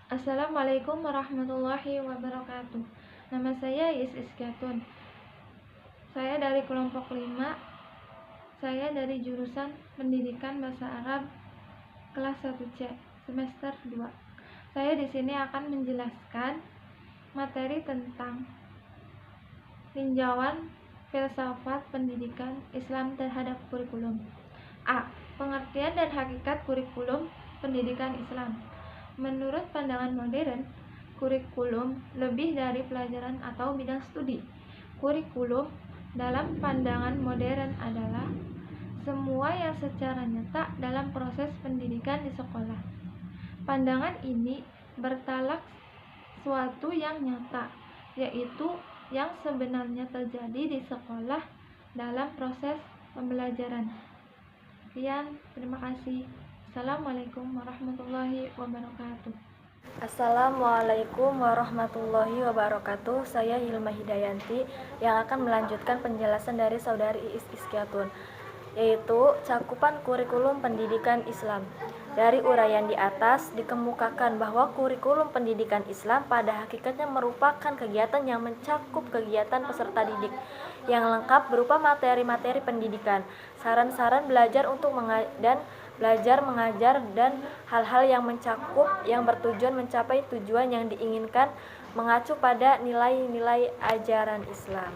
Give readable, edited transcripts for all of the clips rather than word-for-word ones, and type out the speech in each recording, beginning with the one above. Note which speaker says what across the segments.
Speaker 1: Assalamualaikum warahmatullahi wabarakatuh. Nama saya Is Iskatun. Saya dari kelompok 5. Saya dari jurusan Pendidikan Bahasa Arab kelas 1C semester 2. Saya di sini akan menjelaskan materi tentang tinjauan filsafat pendidikan Islam terhadap kurikulum. A. Pengertian dan hakikat kurikulum pendidikan Islam. Menurut pandangan modern, kurikulum lebih dari pelajaran atau bidang studi. Kurikulum dalam pandangan modern adalah semua yang secara nyata dalam proses pendidikan di sekolah. Pandangan ini bertolak suatu yang nyata, yaitu yang sebenarnya terjadi di sekolah dalam proses pembelajaran. Sekian, terima kasih. Assalamualaikum warahmatullahi wabarakatuh.
Speaker 2: Assalamualaikum warahmatullahi wabarakatuh. Saya Hilma Hidayanti yang akan melanjutkan penjelasan dari saudari Iis Iskiatun, yaitu cakupan kurikulum pendidikan Islam. Dari uraian di atas dikemukakan bahwa kurikulum pendidikan Islam pada hakikatnya merupakan kegiatan yang mencakup kegiatan peserta didik yang lengkap berupa materi-materi pendidikan, saran-saran belajar dan belajar mengajar dan hal-hal yang mencakup yang bertujuan mencapai tujuan yang diinginkan mengacu pada nilai-nilai ajaran Islam.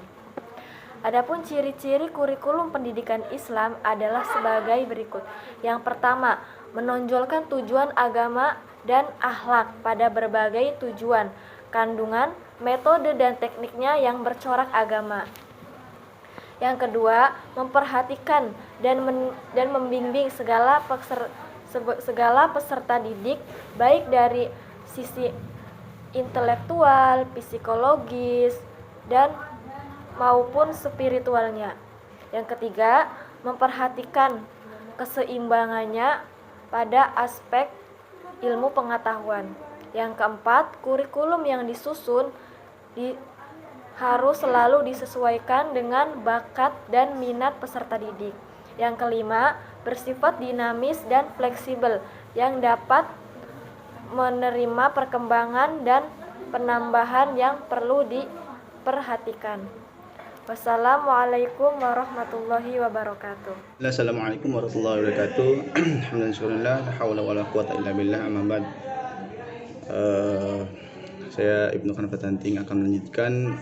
Speaker 2: Adapun ciri-ciri kurikulum pendidikan Islam adalah sebagai berikut. Yang pertama, menonjolkan tujuan agama dan akhlak pada berbagai tujuan, kandungan, metode dan tekniknya yang bercorak agama. Yang kedua, memperhatikan dan membimbing segala peserta didik, baik dari sisi intelektual, psikologis, dan maupun spiritualnya. Yang ketiga, memperhatikan keseimbangannya pada aspek ilmu pengetahuan. Yang keempat, kurikulum yang disusun harus selalu disesuaikan dengan bakat dan minat peserta didik. Yang kelima, bersifat dinamis dan fleksibel yang dapat menerima perkembangan dan penambahan yang perlu diperhatikan. Wassalamualaikum warahmatullahi wabarakatuh.
Speaker 3: Assalamualaikum warahmatullahi wabarakatuh. Alhamdulillah, la haula wala quwata illa billah. Amma ba'd. Saya Ibnu Khan Fatanting akan melanjutkan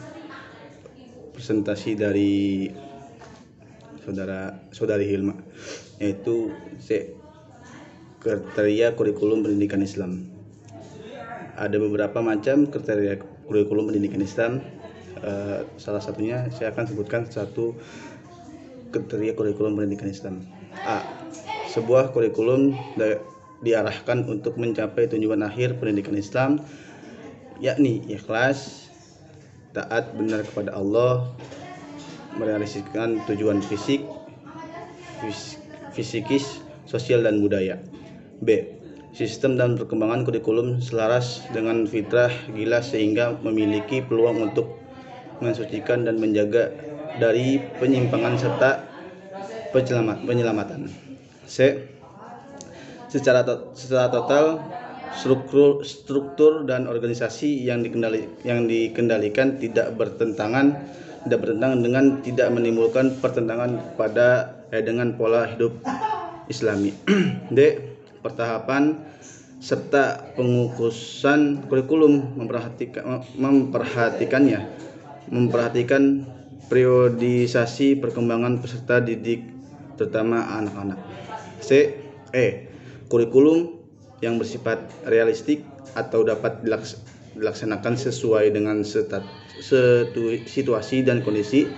Speaker 3: presentasi dari saudari Hilma, yaitu kriteria kurikulum pendidikan Islam. Ada beberapa macam kriteria kurikulum pendidikan Islam. Salah satunya saya akan sebutkan satu kriteria kurikulum pendidikan Islam. A. Sebuah kurikulum diarahkan untuk mencapai tujuan akhir pendidikan Islam, yakni ikhlas, taat benar kepada Allah, merealisasikan tujuan fisikis, sosial dan budaya. B. Sistem dan perkembangan kurikulum selaras dengan fitrah gila sehingga memiliki peluang untuk mensucikan dan menjaga dari penyimpangan serta penyelamatan. C. Secara total struktur dan organisasi yang dikendalikan tidak bertentangan dengan tidak menimbulkan pertentangan dengan pola hidup Islami. D. Pertahapan serta pengukusan kurikulum memperhatikan periodisasi perkembangan peserta didik, terutama anak-anak. C. Kurikulum yang bersifat realistik atau dapat dilaksanakan sesuai dengan situasi dan kondisi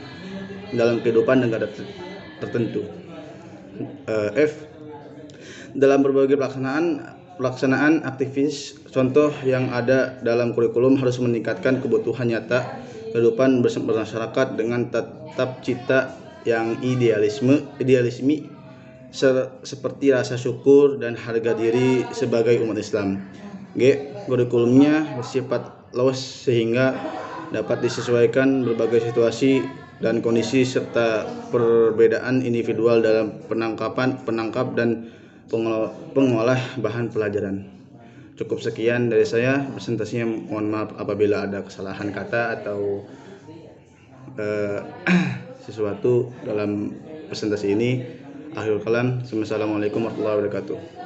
Speaker 3: dalam kehidupan negara tertentu. F. Dalam berbagai pelaksanaan aktivis, contoh yang ada dalam kurikulum harus meningkatkan kebutuhan nyata kehidupan bermasyarakat dengan tatap cita yang idealisme seperti rasa syukur dan harga diri sebagai umat Islam. G. Kurikulumnya bersifat luas sehingga dapat disesuaikan berbagai situasi dan kondisi serta perbedaan individual dalam penangkap dan pengolah bahan pelajaran. Cukup sekian dari saya presentasinya. Mohon maaf apabila ada kesalahan kata atau sesuatu dalam presentasi ini. Akhirul kalam. Assalamualaikum warahmatullahi wabarakatuh.